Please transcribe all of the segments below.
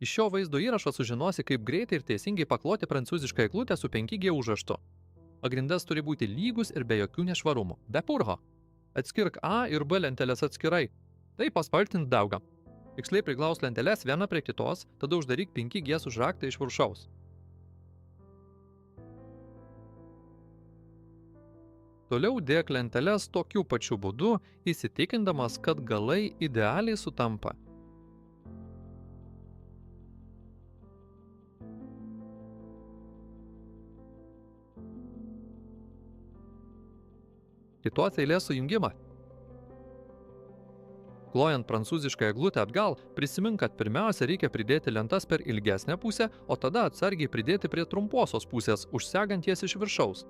Iš šio vaizdo įrašo sužinosi, kaip greitai ir teisingai pakloti prancūzišką eglutę su 5G užraštu. Pagrindas turi būti lygus ir be jokių nešvarumų. Be purho. Atskirk A ir B lentelės atskirai. Tai paspartins daugą. Tiksliai priglaus lenteles vieną prie kitos, tada uždaryk 5G užraktą iš viršaus. Toliau dėk lenteles tokiu pačiu būdu, įsitikindamas, kad galai idealiai sutampa. Kitos eilės sujungimą. Klojant prancūzišką eglutę atgal, prisimink, kad pirmiausia reikia pridėti lentas per ilgesnę pusę, o tada atsargiai pridėti prie trumposios pusės, užsegant jas iš viršaus.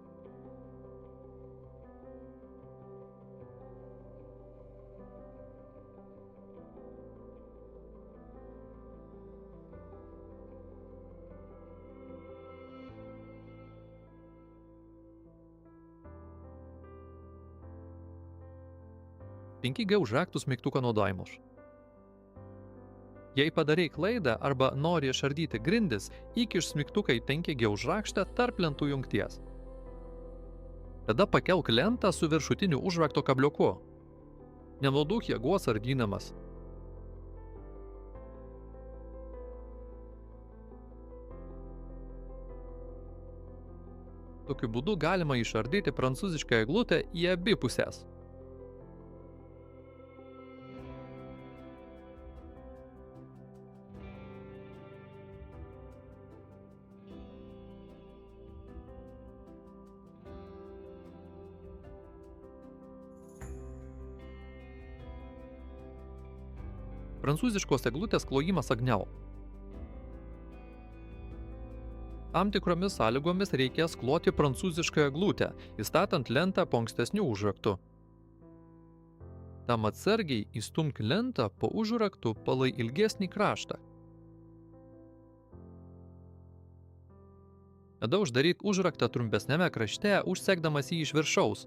Penki G užraktus mygtuko naudojimus. Jei padarei klaidą arba nori išardyti grindis, įkiš mygtuką į 5G užraktą tarp lentų jungties. Tada pakelk lentą su viršutiniu užrakto kabliuku. Nenaudok jėgos ardinamas. Tokiu būdu galima išardyti prancūzišką eglutę į abi pusės. Prancūziškos eglutės klojimas agniau. Tam tikromis sąlygomis reikės kloti prancūzišką eglutę, įstatant lentą po ankstesniu užraktu. Tam atsargiai įstumk lentą po užraktu palai ilgesnį kraštą. Tada uždaryk užraktą trumpesniame krašte, užsegdamas jį iš viršaus.